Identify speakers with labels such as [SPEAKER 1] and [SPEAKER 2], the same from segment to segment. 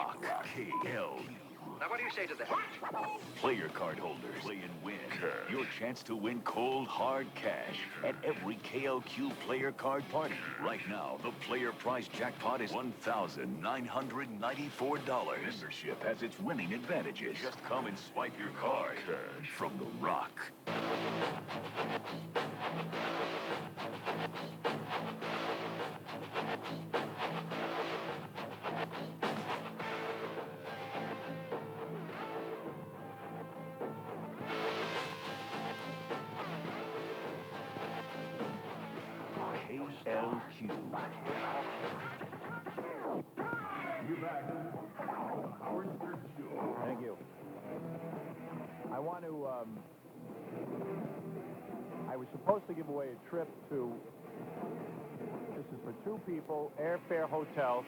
[SPEAKER 1] rock. KL.
[SPEAKER 2] Now, what do you say to that?
[SPEAKER 1] Player card holders, play and win. Your chance to win cold, hard cash at every KLQ player card party. Right now, the player prize jackpot is $1,994. Membership has its winning advantages. Just come and swipe your card from the rock. KLQ.
[SPEAKER 3] Thank you. I want to, I was supposed to give away a trip to, this is for 2 people, airfare, hotel,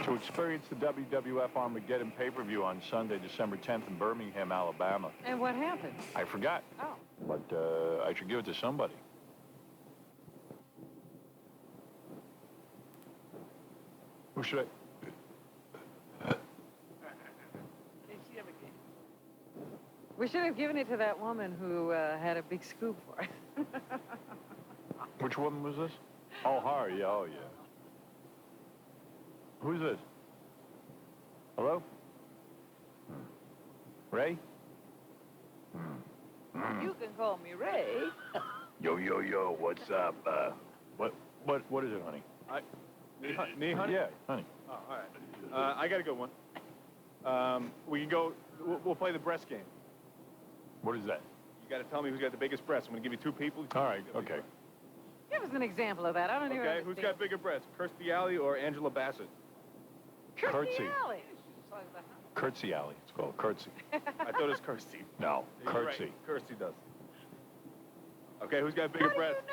[SPEAKER 3] to experience the WWF Armageddon pay-per-view on Sunday, December 10th in Birmingham, Alabama.
[SPEAKER 4] And what happened?
[SPEAKER 3] I forgot.
[SPEAKER 4] Oh.
[SPEAKER 3] But I should give it to somebody. Who should I?
[SPEAKER 4] We should have given it to that woman who had a big scoop for it.
[SPEAKER 3] Which woman was this? Oh, her, yeah, oh, yeah. Who's this? Hello? Ray?
[SPEAKER 4] You can call me Ray.
[SPEAKER 3] Yo, what's up? What is it, honey?
[SPEAKER 5] Me, honey?
[SPEAKER 3] Yeah, honey.
[SPEAKER 5] Oh, all right. I got a good one. We can go, we'll play the breast game.
[SPEAKER 3] What is that?
[SPEAKER 5] You got to tell me who's got the biggest breast. I'm going to give you 2 people.
[SPEAKER 3] All right, okay.
[SPEAKER 4] Give us an example of that. I don't even
[SPEAKER 5] Okay, who's got bigger breasts, Kirstie Alley or Angela Bassett?
[SPEAKER 4] Kirstie Alley.
[SPEAKER 3] Curtsy Alley. It's called Curtsy.
[SPEAKER 5] I thought it was Kirstie.
[SPEAKER 3] No,
[SPEAKER 5] You're
[SPEAKER 3] Curtsy.
[SPEAKER 5] right. Kirstie does. Okay, who's got bigger breasts?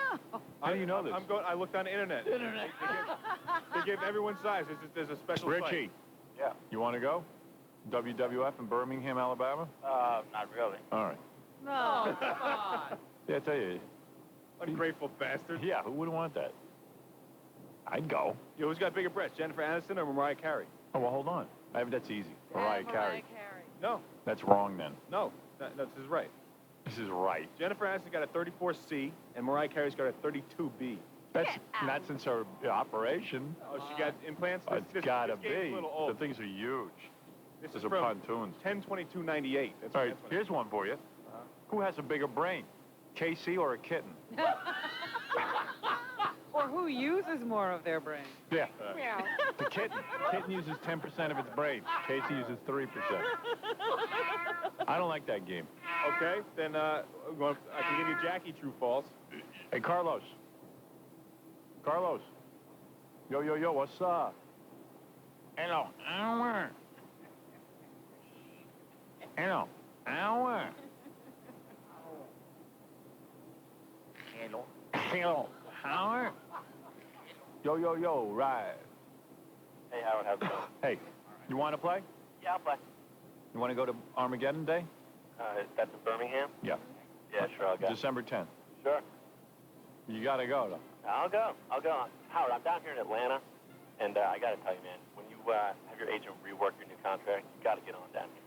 [SPEAKER 3] How do you know this?
[SPEAKER 5] I looked on the internet. They give everyone size. There's a special
[SPEAKER 3] Richie.
[SPEAKER 5] site.
[SPEAKER 6] Yeah.
[SPEAKER 3] You want to go? WWF in Birmingham, Alabama?
[SPEAKER 6] Not really.
[SPEAKER 3] All right.
[SPEAKER 4] No, come on.
[SPEAKER 3] Yeah, I tell you.
[SPEAKER 5] Ungrateful bastard.
[SPEAKER 3] Yeah, who wouldn't want that? I'd go.
[SPEAKER 5] Yo, who's got bigger breasts, Jennifer Aniston or Mariah Carey?
[SPEAKER 3] Oh, well, hold on. That's easy. Mariah Carey.
[SPEAKER 5] No.
[SPEAKER 3] That's wrong, then.
[SPEAKER 5] No. This is right.
[SPEAKER 3] This is right.
[SPEAKER 5] Jennifer Aniston got a 34C, and Mariah Carey's got a 32B.
[SPEAKER 3] That's not since her operation.
[SPEAKER 5] Oh, she got implants?
[SPEAKER 3] It's gotta
[SPEAKER 5] this game's
[SPEAKER 3] be.
[SPEAKER 5] a little old.
[SPEAKER 3] The things are huge.
[SPEAKER 5] This
[SPEAKER 3] Those
[SPEAKER 5] is
[SPEAKER 3] are
[SPEAKER 5] from
[SPEAKER 3] pontoons.
[SPEAKER 5] 10/22/98. That's
[SPEAKER 3] All right, here's one for you. Who has a bigger brain, Casey or a kitten?
[SPEAKER 4] Or who uses more of their brain?
[SPEAKER 3] Yeah.
[SPEAKER 4] Yeah.
[SPEAKER 3] The kitten uses 10% of its brain. Casey uses 3%. I don't like that game.
[SPEAKER 5] Okay, then I can give you Jackie true false.
[SPEAKER 3] Hey, Carlos. Carlos. Yo, what's up? Hello. Hello. Hello. Howard. Yo, right.
[SPEAKER 6] Hey, Howard, how's it going?
[SPEAKER 3] Hey, you want to play?
[SPEAKER 6] Yeah, I'll play.
[SPEAKER 3] You want to go to Armageddon Day?
[SPEAKER 6] That's in Birmingham?
[SPEAKER 3] Yeah.
[SPEAKER 6] Yeah, sure, I'll go.
[SPEAKER 3] December 10th.
[SPEAKER 6] Sure.
[SPEAKER 3] You got to go, though.
[SPEAKER 6] I'll go. Howard, I'm down here in Atlanta, and I got to tell you, man, when you have your agent rework your new contract, you got to get on down here.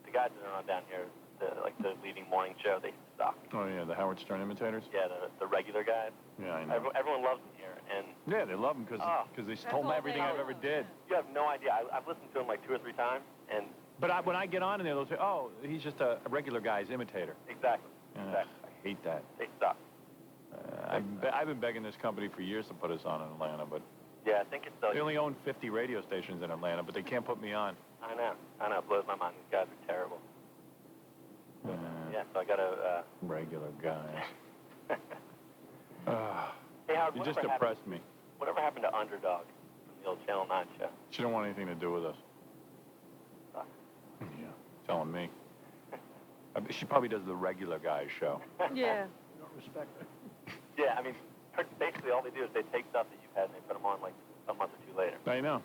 [SPEAKER 6] The guys that are on down here, the leading morning show, they suck.
[SPEAKER 3] Oh, yeah, the Howard Stern imitators?
[SPEAKER 6] Yeah, the regular guys.
[SPEAKER 3] Yeah, I know.
[SPEAKER 6] Everyone loves them here, and...
[SPEAKER 3] Yeah, they love him because they told them everything I've ever did.
[SPEAKER 6] You have no idea. I've listened to them like 2 or 3 times, and...
[SPEAKER 3] But when I get on in there, they'll say, oh, he's just a regular guy's imitator.
[SPEAKER 6] Exactly.
[SPEAKER 3] I hate that.
[SPEAKER 6] They suck.
[SPEAKER 3] I've been begging this company for years to put us on in Atlanta, but...
[SPEAKER 6] Yeah, I think it's...
[SPEAKER 3] They only own 50 radio stations in Atlanta, but they can't put me on.
[SPEAKER 6] I know. It blows my mind. These guys are terrible. Yeah, so I got to...
[SPEAKER 3] Regular guy.
[SPEAKER 6] Hey, Howard,
[SPEAKER 3] You just depressed me.
[SPEAKER 6] Whatever happened to Underdog from the old Channel 9 show?
[SPEAKER 3] She don't want anything to do with us.
[SPEAKER 6] Sucks.
[SPEAKER 3] Yeah, telling me. She probably does the regular guy show.
[SPEAKER 4] Yeah.
[SPEAKER 5] You don't respect her.
[SPEAKER 6] Yeah, I mean, basically all they do is they take stuff that you've had and they put them on like a month or 2 later.
[SPEAKER 3] I know.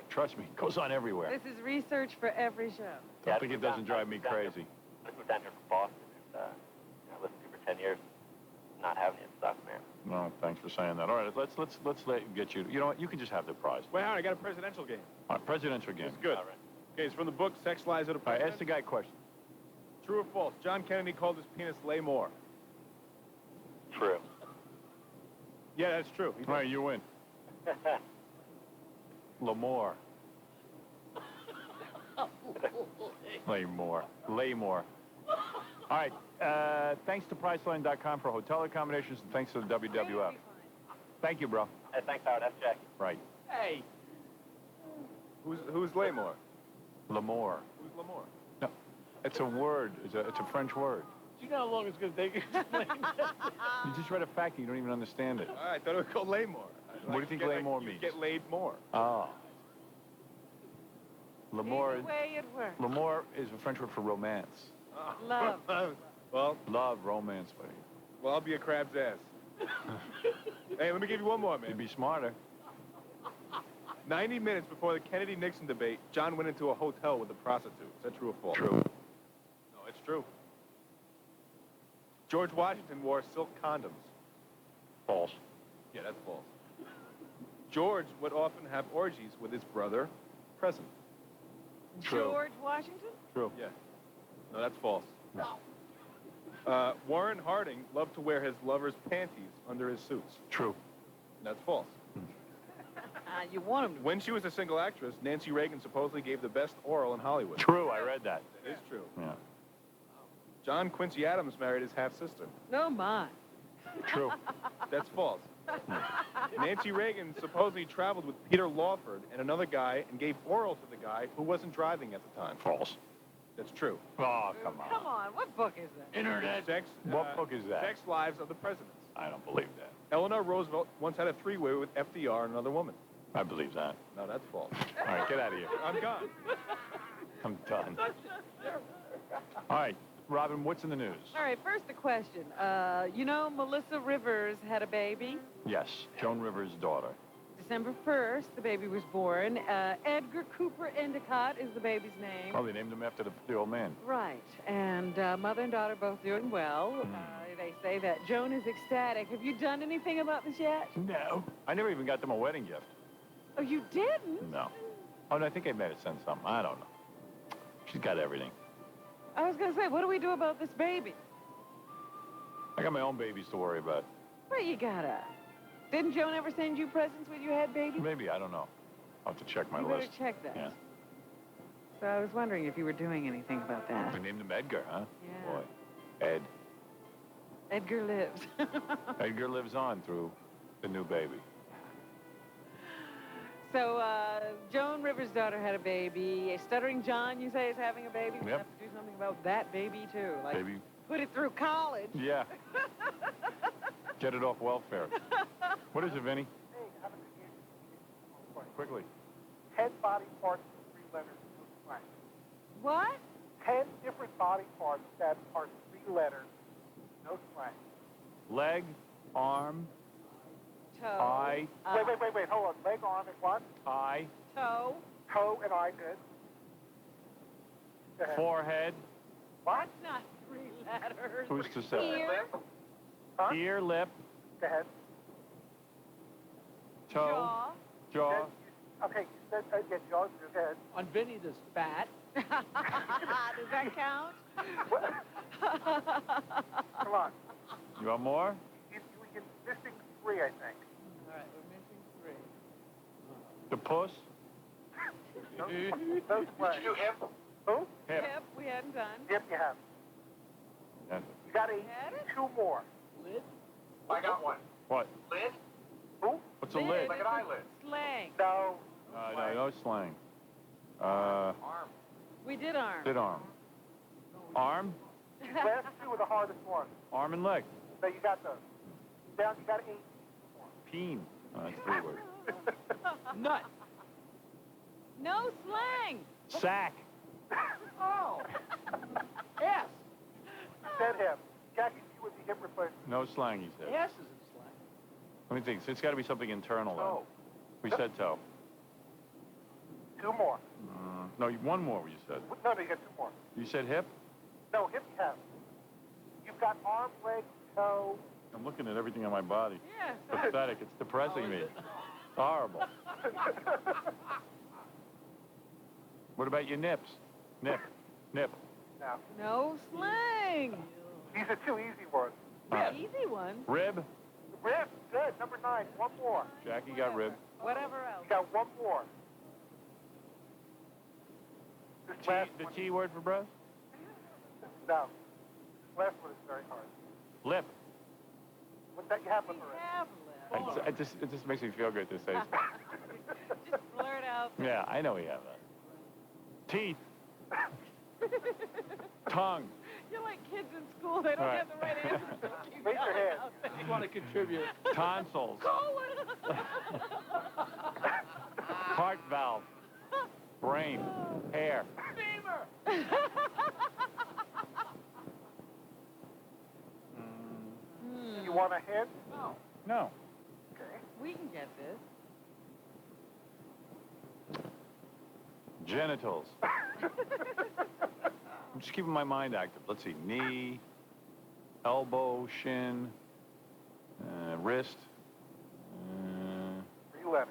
[SPEAKER 3] Trust me, it goes on everywhere.
[SPEAKER 4] This is research for every show.
[SPEAKER 3] Don't think it doesn't drive me crazy.
[SPEAKER 6] I moved down here from Boston and I listened to you for 10 years. Not having it sucks, man.
[SPEAKER 3] No, thanks for for saying that. All right, let's get you. You know what? You can just have the prize.
[SPEAKER 5] Wait, Howard, I got a presidential game.
[SPEAKER 3] All right, presidential game.
[SPEAKER 5] It's good. All right. Okay, it's from the book Sex Lies of the
[SPEAKER 3] All right,
[SPEAKER 5] President.
[SPEAKER 3] ask the guy a question.
[SPEAKER 5] True or false? John Kennedy called his penis Laymore.
[SPEAKER 6] True.
[SPEAKER 5] Yeah, that's true. He
[SPEAKER 3] All right, you win. Lamore. Laymore. Laymore. All right. Thanks to Priceline.com for hotel accommodations, and thanks to the WWF. Thank you, bro.
[SPEAKER 6] Hey, thanks, Howard. That's Jackie.
[SPEAKER 3] Right.
[SPEAKER 5] Hey. Who's Laymore?
[SPEAKER 3] Lamour.
[SPEAKER 5] Who's Laymore?
[SPEAKER 3] No, it's a word. It's a French word.
[SPEAKER 2] Do you know how long it's going to take you to explain that?
[SPEAKER 3] You just read a fact and you don't even understand it.
[SPEAKER 5] I thought it was called Laymore.
[SPEAKER 3] What do you think Laymore means?
[SPEAKER 5] Get laid more.
[SPEAKER 3] Oh. Lamour.
[SPEAKER 4] Either way it works.
[SPEAKER 3] Lamour is a French word for romance.
[SPEAKER 4] Love.
[SPEAKER 5] Well,
[SPEAKER 3] Love, romance, buddy.
[SPEAKER 5] well, I'll be a crab's ass. Hey, let me give you one more, man.
[SPEAKER 3] You'd be smarter.
[SPEAKER 5] 90 minutes before the Kennedy-Nixon debate, John went into a hotel with a prostitute. Is that true or false?
[SPEAKER 3] True.
[SPEAKER 5] No, it's true. George Washington wore silk condoms.
[SPEAKER 3] False.
[SPEAKER 5] Yeah, that's false. George would often have orgies with his brother, present.
[SPEAKER 3] True.
[SPEAKER 4] George Washington?
[SPEAKER 3] True.
[SPEAKER 5] Yeah. No, that's false. Warren Harding loved to wear his lover's panties under his suits.
[SPEAKER 3] True.
[SPEAKER 5] That's false.
[SPEAKER 4] You want him to.
[SPEAKER 5] When she was a single actress, Nancy Reagan supposedly gave the best oral in Hollywood.
[SPEAKER 3] True, I read that.
[SPEAKER 5] That is true.
[SPEAKER 3] Yeah.
[SPEAKER 5] John Quincy Adams married his half-sister.
[SPEAKER 4] No, my.
[SPEAKER 3] True.
[SPEAKER 5] That's false. Nancy Reagan supposedly traveled with Peter Lawford and another guy and gave oral to the guy who wasn't driving at the time.
[SPEAKER 3] False.
[SPEAKER 5] That's true.
[SPEAKER 3] Oh, come on.
[SPEAKER 4] Come on, what book is that?
[SPEAKER 3] Internet.
[SPEAKER 5] Sex,
[SPEAKER 3] What book is that?
[SPEAKER 5] Sex Lives of the Presidents.
[SPEAKER 3] I don't believe that.
[SPEAKER 5] Eleanor Roosevelt once had a three-way with FDR and another woman.
[SPEAKER 3] I believe that.
[SPEAKER 5] No, that's false.
[SPEAKER 3] All right, get out of here.
[SPEAKER 5] I'm gone.
[SPEAKER 3] I'm done. All right, Robin, what's in the news?
[SPEAKER 4] All right, first a question. You know Melissa Rivers had a baby?
[SPEAKER 3] Yes, Joan Rivers' daughter.
[SPEAKER 4] December 1st, the baby was born. Edgar Cooper Endicott is the baby's name.
[SPEAKER 3] Oh, they named him after the old man.
[SPEAKER 4] Right, and mother and daughter both doing well. They say that Joan is ecstatic. Have you done anything about this yet?
[SPEAKER 3] No. I never even got them a wedding gift.
[SPEAKER 4] Oh, you didn't?
[SPEAKER 3] No. Oh, no, I think I may have sent something. I don't know. She's got everything.
[SPEAKER 4] I was going to say, what do we do about this baby?
[SPEAKER 3] I got my own babies to worry about.
[SPEAKER 4] Well, you gotta. Didn't Joan ever send you presents when you had babies?
[SPEAKER 3] Maybe, I don't know. I'll have to check my
[SPEAKER 4] You
[SPEAKER 3] list.
[SPEAKER 4] better check that.
[SPEAKER 3] Yeah.
[SPEAKER 4] So I was wondering if you were doing anything about that.
[SPEAKER 3] We named him Edgar, huh?
[SPEAKER 4] Yeah.
[SPEAKER 3] Boy. Ed.
[SPEAKER 4] Edgar lives.
[SPEAKER 3] Edgar lives on through the new baby.
[SPEAKER 4] So, Joan Rivers' daughter had a baby. A Stuttering John, you say, is having a baby? We
[SPEAKER 3] Yep.
[SPEAKER 4] have to do something about that baby, too. Like,
[SPEAKER 3] Baby.
[SPEAKER 4] put it through college.
[SPEAKER 3] Yeah. Get it off welfare. What is it, Vinny? Quickly.
[SPEAKER 7] 10 body parts with 3 letters, no slang.
[SPEAKER 4] What?
[SPEAKER 7] 10 different body parts that are 3 letters, no slang.
[SPEAKER 3] Leg, arm,
[SPEAKER 4] Toe.
[SPEAKER 3] eye,
[SPEAKER 7] Wait, hold on. Leg, arm, and what?
[SPEAKER 3] eye,
[SPEAKER 4] Toe.
[SPEAKER 7] Toe and eye, good. Go ahead.
[SPEAKER 3] forehead.
[SPEAKER 7] What?
[SPEAKER 4] That's not 3 letters.
[SPEAKER 3] Who's to say?
[SPEAKER 4] Ear.
[SPEAKER 7] Huh?
[SPEAKER 3] Ear, lip,
[SPEAKER 7] Go ahead.
[SPEAKER 3] toe, jaw.
[SPEAKER 7] Okay, you said, yeah, jaws, go ahead.
[SPEAKER 2] On Vinny, there's fat.
[SPEAKER 4] Does that count?
[SPEAKER 7] Come on.
[SPEAKER 3] You want more?
[SPEAKER 7] You're missing 3, I think.
[SPEAKER 2] All right, we're missing 3.
[SPEAKER 3] The puss,
[SPEAKER 7] No slang. You hip? Who?
[SPEAKER 3] hip.
[SPEAKER 4] Hip, we hadn't done.
[SPEAKER 7] Yep, you have.
[SPEAKER 3] Yeah.
[SPEAKER 7] You got
[SPEAKER 4] Had it?
[SPEAKER 7] 2 more.
[SPEAKER 2] Lid?
[SPEAKER 7] I got one.
[SPEAKER 3] What?
[SPEAKER 7] Lid? Who?
[SPEAKER 3] What's a lid?
[SPEAKER 7] Like an eyelid.
[SPEAKER 4] Slang.
[SPEAKER 7] No.
[SPEAKER 3] No slang.
[SPEAKER 7] Arm.
[SPEAKER 4] We did arm.
[SPEAKER 3] Did arm. Arm,
[SPEAKER 7] Last 2 are the hardest ones.
[SPEAKER 3] arm and leg.
[SPEAKER 7] So you got those. Down, you got 8 more.
[SPEAKER 3] Peen. Oh, that's 3 words.
[SPEAKER 2] Nut.
[SPEAKER 4] No slang.
[SPEAKER 3] Sack.
[SPEAKER 7] Oh.
[SPEAKER 2] Ass.
[SPEAKER 7] Said him. Jackie, you would be hip replacement.
[SPEAKER 3] No slang, he said.
[SPEAKER 2] Ass isn't slang.
[SPEAKER 3] Let me think. It's got to be something internal,
[SPEAKER 7] Oh.
[SPEAKER 3] then. We said toe.
[SPEAKER 7] 2 more.
[SPEAKER 3] No, one more, you said.
[SPEAKER 7] No, you got 2 more.
[SPEAKER 3] You said hip?
[SPEAKER 7] No, hip you have. You've got arm, leg, toe.
[SPEAKER 3] I'm looking at everything on my body.
[SPEAKER 4] Yeah.
[SPEAKER 3] It's pathetic. It's depressing me. Horrible. What about your nips? Nip.
[SPEAKER 7] No.
[SPEAKER 4] No slang.
[SPEAKER 7] These are two easy ones.
[SPEAKER 4] Easy one.
[SPEAKER 3] Rib?
[SPEAKER 7] Rib, good. Number 9, one more.
[SPEAKER 3] Jackie got rib.
[SPEAKER 4] Whatever else.
[SPEAKER 7] You got one more. This last
[SPEAKER 3] The
[SPEAKER 7] one,
[SPEAKER 3] T word for breast?
[SPEAKER 7] no. This last one is very hard.
[SPEAKER 3] Lip.
[SPEAKER 7] What that you have with
[SPEAKER 4] We
[SPEAKER 7] her?
[SPEAKER 4] have left.
[SPEAKER 3] It just makes me feel good to say stuff.
[SPEAKER 4] Just blurt out.
[SPEAKER 3] Yeah, I know we have that. Teeth. Tongue.
[SPEAKER 4] You're like kids in school. They don't
[SPEAKER 3] Right.
[SPEAKER 4] have the right answers.
[SPEAKER 7] Raise your hand.
[SPEAKER 2] You want to contribute.
[SPEAKER 3] Tonsils.
[SPEAKER 4] Colon.
[SPEAKER 3] Heart valve. Brain. Hair.
[SPEAKER 2] Femur.
[SPEAKER 7] You want a hint?
[SPEAKER 2] No.
[SPEAKER 3] No.
[SPEAKER 7] Okay.
[SPEAKER 4] We can get this.
[SPEAKER 3] Genitals. I'm just keeping my mind active. Let's see. Knee. Elbow. Shin. Wrist.
[SPEAKER 7] 3 letters.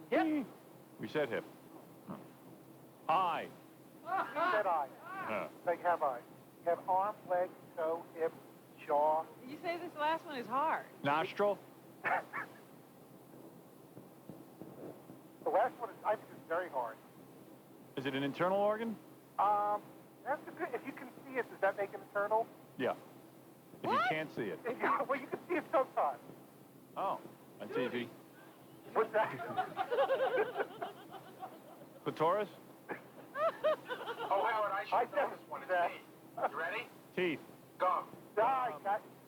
[SPEAKER 3] Hip. We said hip. Eye.
[SPEAKER 7] You said eye. So you have eyes. You have arm, leg, toe, hip, jaw.
[SPEAKER 4] You say this last one is hard.
[SPEAKER 3] Nostril.
[SPEAKER 7] The last one is, I think, is very hard.
[SPEAKER 3] Is it an internal organ?
[SPEAKER 7] That's a good. If you can see it, does that make it internal?
[SPEAKER 3] Yeah. If
[SPEAKER 4] What?
[SPEAKER 3] you can't see it.
[SPEAKER 7] If you, well, you can see it sometimes.
[SPEAKER 3] Oh, that's easy.
[SPEAKER 7] What's that?
[SPEAKER 3] Clitoris?
[SPEAKER 8] Oh, Howard, I
[SPEAKER 7] I
[SPEAKER 8] should know this one. It's me. You ready?
[SPEAKER 3] Teeth.
[SPEAKER 8] Gum.
[SPEAKER 7] I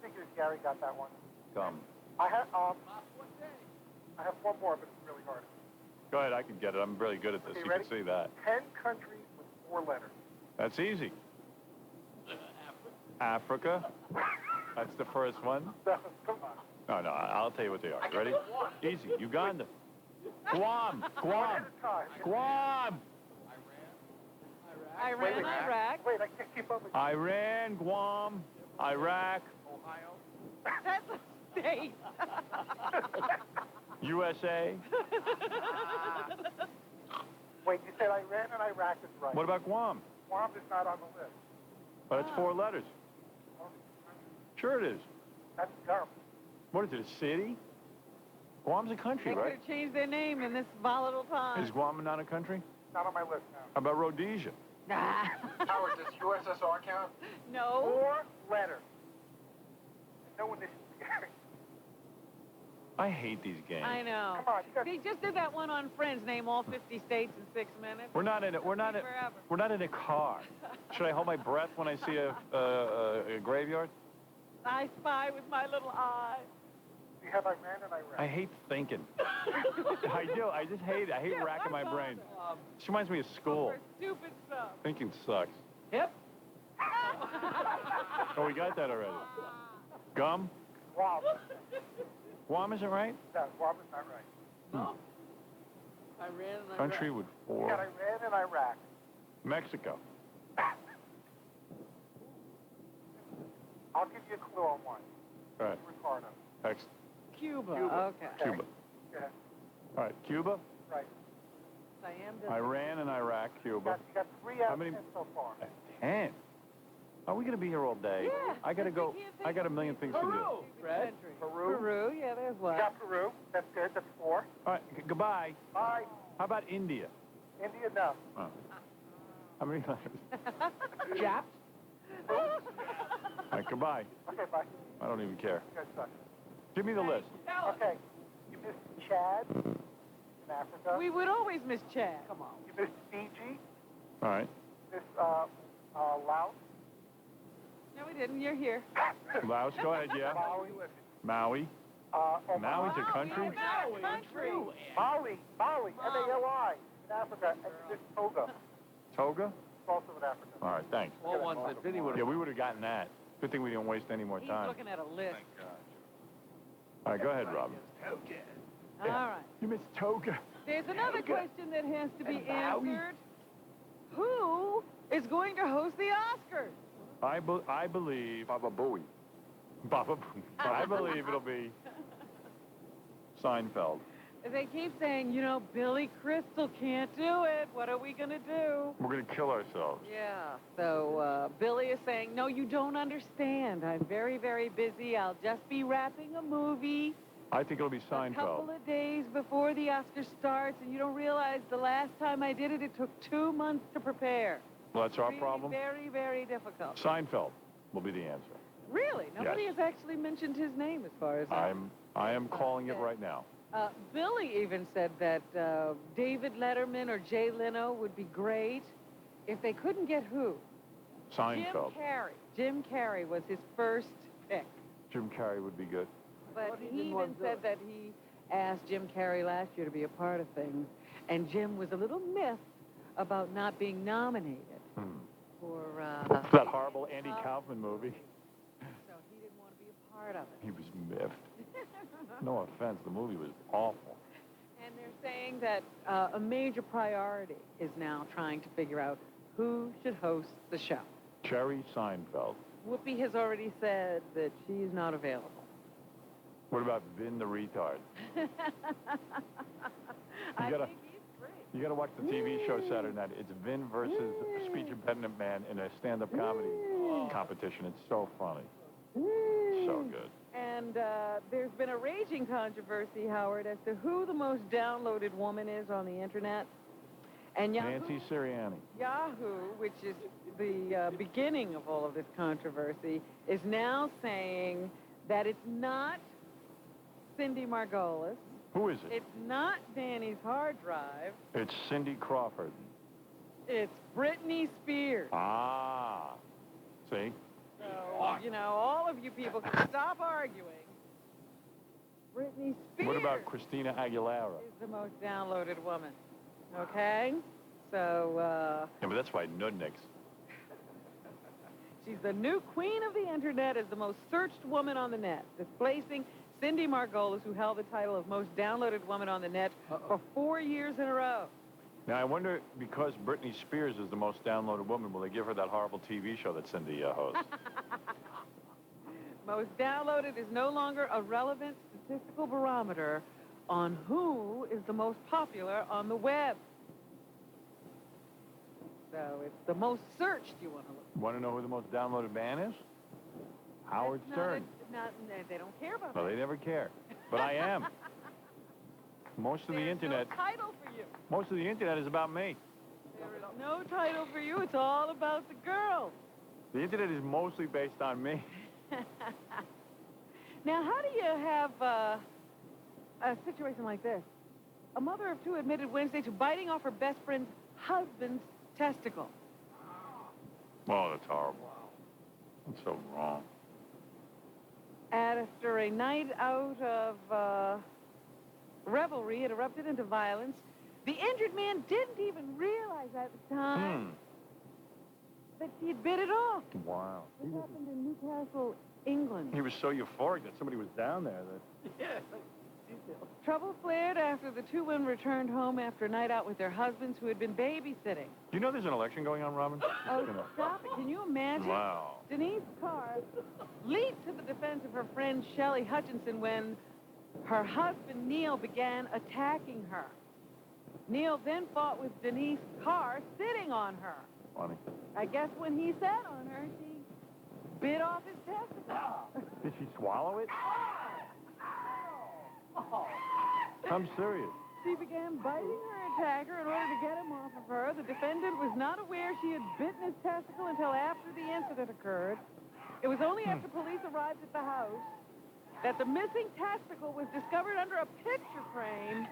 [SPEAKER 7] figured Gary got that one.
[SPEAKER 3] Gum.
[SPEAKER 7] I have one more, but it's really hard.
[SPEAKER 3] Go ahead, I can get it. I'm really good at this.
[SPEAKER 7] Okay,
[SPEAKER 3] You
[SPEAKER 7] ready?
[SPEAKER 3] can see that.
[SPEAKER 7] 10 countries with 4 letters.
[SPEAKER 3] That's easy. Africa. That's the first one.
[SPEAKER 7] So, come on.
[SPEAKER 3] No, I'll tell you what they are.
[SPEAKER 8] I can
[SPEAKER 3] Ready?
[SPEAKER 8] do one.
[SPEAKER 3] Easy. Uganda. Guam.
[SPEAKER 7] One at a time.
[SPEAKER 3] Guam.
[SPEAKER 4] Iran, Iraq.
[SPEAKER 7] Wait, I can't keep up with you.
[SPEAKER 3] Iran, Guam, Iraq,
[SPEAKER 4] That's a state.
[SPEAKER 3] USA.
[SPEAKER 7] Wait, you said Iran and Iraq is right.
[SPEAKER 3] What about Guam?
[SPEAKER 7] Guam is not on the list.
[SPEAKER 3] But it's 4 letters. Sure it is.
[SPEAKER 7] That's gum.
[SPEAKER 3] What is it, a city? Guam's a country,
[SPEAKER 4] They could
[SPEAKER 3] right?
[SPEAKER 4] have changed their name in this volatile time.
[SPEAKER 3] Is Guam not a country?
[SPEAKER 7] Not on my list now.
[SPEAKER 3] How about Rhodesia?
[SPEAKER 4] Nah.
[SPEAKER 8] Howard, does USSR count?
[SPEAKER 4] No.
[SPEAKER 7] 4 letters. No one issues together.
[SPEAKER 3] I hate these games.
[SPEAKER 4] I know.
[SPEAKER 7] Come on, you got
[SPEAKER 4] They just did that one on Friends. Name all 50 states in 6 minutes.
[SPEAKER 3] We're not in it. We're not.
[SPEAKER 4] Forever.
[SPEAKER 3] We're not in a car. Should I hold my breath when I see a graveyard?
[SPEAKER 4] I spy with my little eye.
[SPEAKER 7] You have Iran and Iraq.
[SPEAKER 3] I hate thinking. I do. I just hate it. I hate
[SPEAKER 4] Yeah,
[SPEAKER 3] racking my
[SPEAKER 4] that's
[SPEAKER 3] brain.
[SPEAKER 2] Um,
[SPEAKER 3] This reminds me of school.
[SPEAKER 4] For stupid stuff.
[SPEAKER 3] Thinking sucks.
[SPEAKER 2] hip.
[SPEAKER 3] Oh, we got that already. Gum?
[SPEAKER 7] Guam.
[SPEAKER 3] Guam isn't right?
[SPEAKER 7] No, Guam is not right.
[SPEAKER 2] No. Iran and Iraq.
[SPEAKER 3] Country with
[SPEAKER 7] You got
[SPEAKER 3] 4.
[SPEAKER 7] Iran and Iraq.
[SPEAKER 3] Mexico.
[SPEAKER 7] I'll give you a clue on one.
[SPEAKER 3] All right.
[SPEAKER 7] Ricardo.
[SPEAKER 3] Next.
[SPEAKER 4] Cuba.
[SPEAKER 7] Cuba.
[SPEAKER 4] Okay.
[SPEAKER 3] Cuba.
[SPEAKER 7] Yeah,
[SPEAKER 3] All right. Cuba,
[SPEAKER 7] right.
[SPEAKER 4] Siam does-
[SPEAKER 3] Iran, and Iraq.
[SPEAKER 7] You
[SPEAKER 3] Cuba.
[SPEAKER 7] got 3 out
[SPEAKER 3] How
[SPEAKER 7] of
[SPEAKER 3] many-
[SPEAKER 7] 10 so far.
[SPEAKER 3] 10. Are we going to be here all day?
[SPEAKER 4] Yeah.
[SPEAKER 3] I got to go.
[SPEAKER 4] We can't think
[SPEAKER 3] I got a
[SPEAKER 4] of
[SPEAKER 3] million things to do.
[SPEAKER 2] Peru.
[SPEAKER 3] All
[SPEAKER 2] Fred.
[SPEAKER 7] Peru.
[SPEAKER 4] Peru. Yeah, there's
[SPEAKER 7] You
[SPEAKER 4] one.
[SPEAKER 7] got Peru. That's good. That's 4.
[SPEAKER 3] right. Goodbye.
[SPEAKER 7] Bye.
[SPEAKER 3] How about India?
[SPEAKER 7] India, no.
[SPEAKER 3] Oh. How many letters?
[SPEAKER 2] Japs.
[SPEAKER 3] All right. Goodbye.
[SPEAKER 7] Okay, bye.
[SPEAKER 3] I don't even care.
[SPEAKER 7] You guys suck.
[SPEAKER 3] Give me the list.
[SPEAKER 7] Okay. You missed Chad in Africa.
[SPEAKER 4] We would always miss Chad.
[SPEAKER 2] Come on.
[SPEAKER 7] You missed Fiji.
[SPEAKER 3] All right.
[SPEAKER 7] You missed Laos.
[SPEAKER 4] No, we didn't. You're here.
[SPEAKER 3] Laos. Go ahead. Yeah.
[SPEAKER 7] Maui.
[SPEAKER 3] Maui.
[SPEAKER 7] Oman.
[SPEAKER 3] Maui's a country.
[SPEAKER 4] Maui, country.
[SPEAKER 7] Maui. M-A-L-I. In Africa. And you missed Toga.
[SPEAKER 3] Toga.
[SPEAKER 7] It's also in Africa.
[SPEAKER 3] All right. Thanks.
[SPEAKER 2] All ones that Vinny would
[SPEAKER 3] Yeah,
[SPEAKER 2] have.
[SPEAKER 3] we would have gotten that. Good thing we didn't waste any more
[SPEAKER 4] He's
[SPEAKER 3] time.
[SPEAKER 4] looking at a list.
[SPEAKER 3] All right. Go ahead, Robin.
[SPEAKER 4] All right.
[SPEAKER 3] You missed Toga.
[SPEAKER 4] There's another question that has to be answered. Who is going to host the Oscars?
[SPEAKER 3] I believe...
[SPEAKER 9] Baba Booey.
[SPEAKER 3] Baba Booey. I believe it'll be Seinfeld.
[SPEAKER 4] They keep saying, you know, Billy Crystal can't do it. What are we going to do?
[SPEAKER 3] We're going to kill ourselves.
[SPEAKER 4] Yeah. So Billy is saying, no, you don't understand. I'm very, very busy. I'll just be wrapping a movie.
[SPEAKER 3] I think it'll be Seinfeld.
[SPEAKER 4] A couple of days before the Oscar starts, and you don't realize the last time I did it, it took 2 months to prepare.
[SPEAKER 3] Well, that's our
[SPEAKER 4] really
[SPEAKER 3] problem?
[SPEAKER 4] Very, very difficult.
[SPEAKER 3] Seinfeld will be the answer.
[SPEAKER 4] Really? Nobody
[SPEAKER 3] Yes.
[SPEAKER 4] has actually mentioned his name as far as
[SPEAKER 3] I am calling it right now.
[SPEAKER 4] Billy even said that David Letterman or Jay Leno would be great if they couldn't get who?
[SPEAKER 3] Seinfeld.
[SPEAKER 4] Jim Carrey. Jim Carrey was his first pick.
[SPEAKER 3] Jim Carrey would be good.
[SPEAKER 4] But he even said that he asked Jim Carrey last year to be a part of things, and Jim was a little miffed about not being nominated for...
[SPEAKER 3] that horrible Andy Kaufman movie.
[SPEAKER 4] So he didn't want to be a part of it.
[SPEAKER 3] He was miffed. No offense, the movie was awful.
[SPEAKER 4] And they're saying that a major priority is now trying to figure out who should host the show.
[SPEAKER 3] Jerry Seinfeld.
[SPEAKER 4] Whoopi has already said that she's not available.
[SPEAKER 3] What about Vin the retard?
[SPEAKER 4] I
[SPEAKER 3] gotta-
[SPEAKER 4] think he's free.
[SPEAKER 3] You got to watch the TV show Saturday night. It's Vin versus a speech impediment man in a stand-up comedy competition. It's so funny. So good.
[SPEAKER 4] And there's been a raging controversy, Howard, as to who the most downloaded woman is on the internet. And
[SPEAKER 3] Nancy Sirianni.
[SPEAKER 4] Yahoo, which is the beginning of all of this controversy, is now saying that it's not Cindy Margolis.
[SPEAKER 3] Who is it?
[SPEAKER 4] It's not Danny's hard drive.
[SPEAKER 3] It's Cindy Crawford.
[SPEAKER 4] It's Britney Spears.
[SPEAKER 3] Ah. See?
[SPEAKER 4] So, you know, all of you people can stop arguing. Britney Spears
[SPEAKER 3] What about Christina Aguilera?
[SPEAKER 4] is the most downloaded woman. Okay? So,
[SPEAKER 3] Yeah, but that's why Nudniks.
[SPEAKER 4] she's the new queen of the internet, is the most searched woman on the net, displacing Cindy Margolis, who held the title of most downloaded woman on the net for 4 years in a row.
[SPEAKER 3] Now, I wonder, because Britney Spears is the most downloaded woman, will they give her that horrible TV show that Cindy hosts?
[SPEAKER 4] Most downloaded is no longer a relevant statistical barometer on who is the most popular on the web. So it's the most searched you want to look.
[SPEAKER 3] Want to know who the most downloaded man is? Howard
[SPEAKER 4] That's
[SPEAKER 3] Stern.
[SPEAKER 4] they don't care about
[SPEAKER 3] Well,
[SPEAKER 4] that.
[SPEAKER 3] they never care. But I am. Most of the
[SPEAKER 4] There's
[SPEAKER 3] internet,
[SPEAKER 4] no title for you.
[SPEAKER 3] most of the internet is about me.
[SPEAKER 4] There is no title for you. It's all about the girl.
[SPEAKER 3] The internet is mostly based on me.
[SPEAKER 4] Now, how do you have a situation like this? A mother of two admitted Wednesday to biting off her best friend's husband's testicle.
[SPEAKER 3] Oh, that's horrible. That's so wrong.
[SPEAKER 4] After a night out of revelry, it erupted into violence. The injured man didn't even realize at the time that he had bit it off.
[SPEAKER 3] Wow.
[SPEAKER 4] This happened in Newcastle, England.
[SPEAKER 3] He was so euphoric that somebody was down there. That...
[SPEAKER 4] Trouble flared after the two women returned home after a night out with their husbands who had been babysitting.
[SPEAKER 3] Do you know there's an election going on, Robin?
[SPEAKER 4] Oh,
[SPEAKER 3] You know.
[SPEAKER 4] stop it. Can you imagine?
[SPEAKER 3] Wow.
[SPEAKER 4] Denise Carr leaped to the defense of her friend Shelley Hutchinson when her husband Neil began attacking her. Neil then fought with Denise Carr sitting on her.
[SPEAKER 3] Funny.
[SPEAKER 4] I guess when he sat on her, she bit off his testicle.
[SPEAKER 3] Did she swallow it? I'm serious.
[SPEAKER 4] She began biting her attacker in order to get him off of her. The defendant was not aware she had bitten his testicle until after the incident occurred. It was only after police arrived at the house that the missing testicle was discovered under a picture frame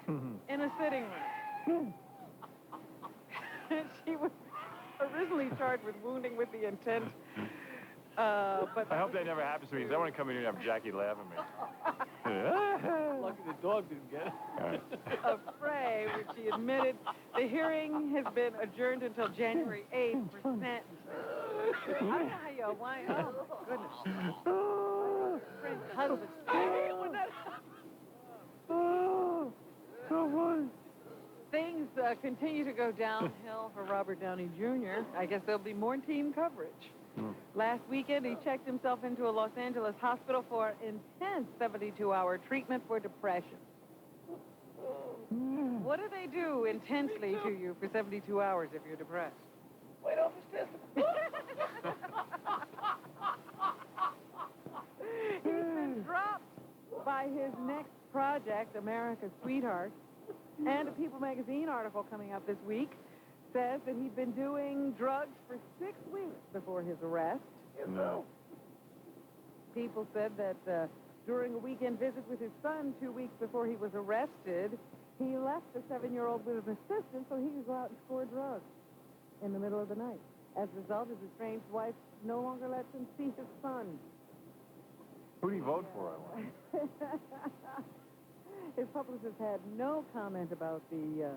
[SPEAKER 4] in a sitting room. She was originally charged with wounding with the intent. But
[SPEAKER 3] I hope that never happens to me, because I want to come in here and have Jackie laugh at me.
[SPEAKER 2] Lucky the dog didn't get it.
[SPEAKER 4] Of Frey, which he admitted the hearing has been adjourned until January 8th for sentencing. I don't know how you wind up. Oh, goodness. Friend's husband. I hate when that happens.
[SPEAKER 3] So funny.
[SPEAKER 4] Things continue to go downhill for Robert Downey Jr. I guess there'll be more team coverage. Last weekend, he checked himself into a Los Angeles hospital for intense 72-hour treatment for depression. What do they do intensely to you for 72 hours if you're depressed?
[SPEAKER 2] Wait off his testicles.
[SPEAKER 4] He's been dropped by his next project, America's Sweetheart. And a People magazine article coming up this week says that he'd been doing drugs for 6 weeks before his arrest.
[SPEAKER 3] No.
[SPEAKER 4] People said that during a weekend visit with his son 2 weeks before he was arrested, he left the 7-year-old with an assistant so he could go out and score drugs in the middle of the night. As a result, his estranged wife no longer lets him see his son.
[SPEAKER 3] Who do you vote for, I wonder?
[SPEAKER 4] His publicist had no comment about the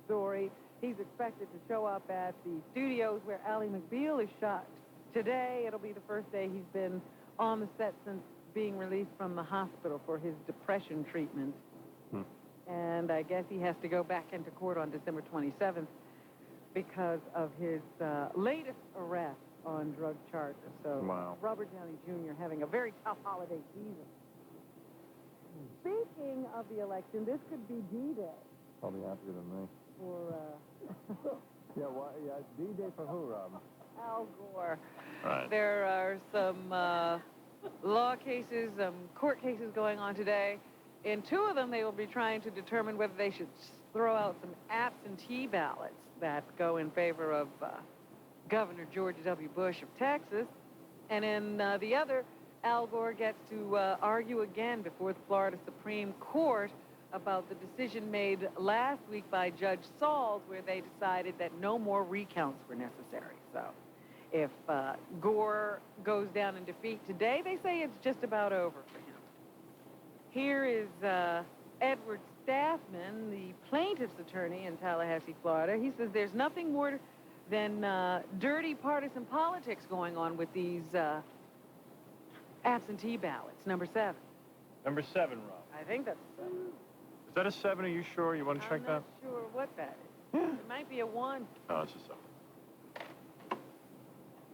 [SPEAKER 4] story. He's expected to show up at the studios where Ally McBeal is shot today. It'll be the first day he's been on the set since being released from the hospital for his depression treatment. And I guess he has to go back into court on December 27th because of his latest arrest on drug charges. So
[SPEAKER 3] Wow.
[SPEAKER 4] Robert Downey Jr. having a very tough holiday season. Speaking of the election, this could be D-Day
[SPEAKER 3] Probably happier than me.
[SPEAKER 4] for
[SPEAKER 3] Yeah, why? Yeah, D-Day for who, Rob?
[SPEAKER 4] Al Gore.
[SPEAKER 3] Right.
[SPEAKER 4] There are some law cases, court cases going on today. In 2 of them, they will be trying to determine whether they should throw out some absentee ballots that go in favor of Governor George W. Bush of Texas. And in the other, Al Gore gets to argue again before the Florida Supreme Court about the decision made last week by Judge Sauls where they decided that no more recounts were necessary. So if Gore goes down in defeat today, they say it's just about over for him. Here is Edward Staffman, the plaintiff's attorney in Tallahassee, Florida. He says there's nothing more than dirty partisan politics going on with these absentee ballots. Number 7.
[SPEAKER 3] Number 7, Rob.
[SPEAKER 4] I think that's 7.
[SPEAKER 3] Is that a 7? Are you sure? You want to check
[SPEAKER 4] I'm
[SPEAKER 3] that?
[SPEAKER 4] not sure what that is. It might be a 1.
[SPEAKER 3] Oh, it's a 7.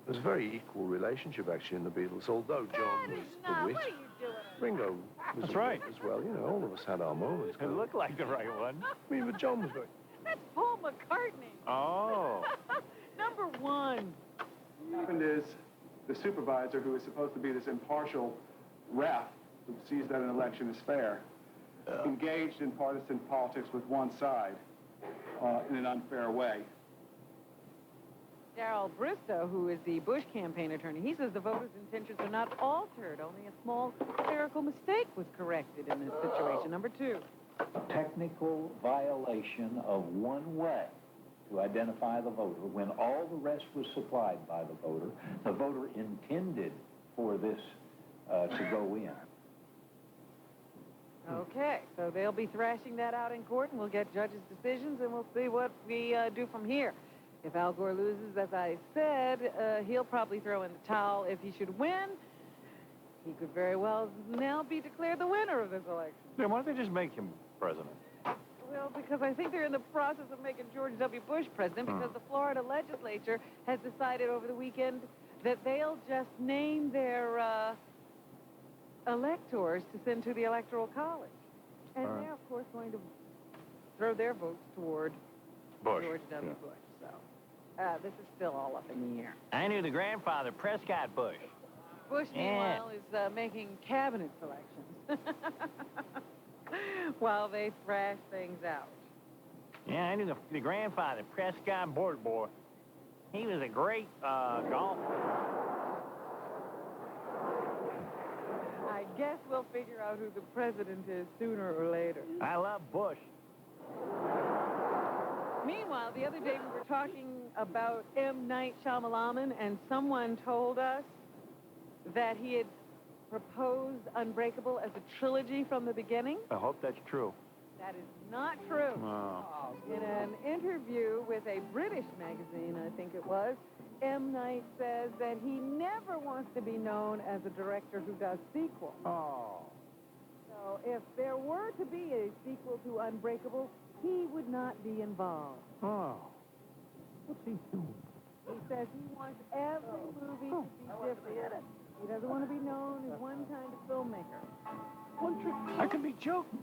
[SPEAKER 9] There's a very equal relationship, actually, in the Beatles, although John was the wit.
[SPEAKER 4] What are you doing?
[SPEAKER 9] Ringo was
[SPEAKER 3] That's
[SPEAKER 9] a
[SPEAKER 3] right.
[SPEAKER 9] wit as well. You know, all of us had our moments.
[SPEAKER 3] It looked like the right one.
[SPEAKER 9] I mean, but John was very...
[SPEAKER 4] That's Paul McCartney.
[SPEAKER 3] Oh.
[SPEAKER 4] Number 1.
[SPEAKER 10] What happened is the supervisor, who is supposed to be this impartial ref who sees that an election is fair, engaged in partisan politics with one side in an unfair way.
[SPEAKER 4] Darrell Bristow, who is the Bush campaign attorney, he says the voters' intentions are not altered. Only a small clerical mistake was corrected in this situation. Number 2.
[SPEAKER 11] Technical violation of one way to identify the voter when all the rest was supplied by the voter. The voter intended for this to go in.
[SPEAKER 4] Okay, so they'll be thrashing that out in court, and we'll get judges' decisions, and we'll see what we do from here. If Al Gore loses, as I said, he'll probably throw in the towel. If he should win, he could very well now be declared the winner of this election.
[SPEAKER 3] Yeah, why don't they just make him president?
[SPEAKER 4] Well, because I think they're in the process of making George W. Bush president because the Florida legislature has decided over the weekend that they'll just name their electors to send to the Electoral College. And they're, of course, going to throw their votes toward
[SPEAKER 3] Bush.
[SPEAKER 4] George W. Bush. So this is still all up in the air.
[SPEAKER 2] I knew the grandfather, Prescott Bush.
[SPEAKER 4] Bush, meanwhile, is making cabinet selections while they thrash things out.
[SPEAKER 2] Yeah, I knew the grandfather, Prescott Boy. He was a great golfer.
[SPEAKER 4] I guess we'll figure out who the president is sooner or later.
[SPEAKER 2] I love Bush.
[SPEAKER 4] Meanwhile, the other day we were talking about M. Night Shyamalan, and someone told us that he had proposed Unbreakable as a trilogy from the beginning.
[SPEAKER 3] I hope that's true.
[SPEAKER 4] That is not true.
[SPEAKER 3] Oh.
[SPEAKER 4] In an interview with a British magazine, I think it was, M. Night says that he never wants to be known as a director who does sequels.
[SPEAKER 3] Oh.
[SPEAKER 4] So if there were to be a sequel to Unbreakable, he would not be involved.
[SPEAKER 3] Oh. What's he doing?
[SPEAKER 4] He says he wants every movie to be different. He doesn't want to be known as one kind of filmmaker.
[SPEAKER 3] I can be joking.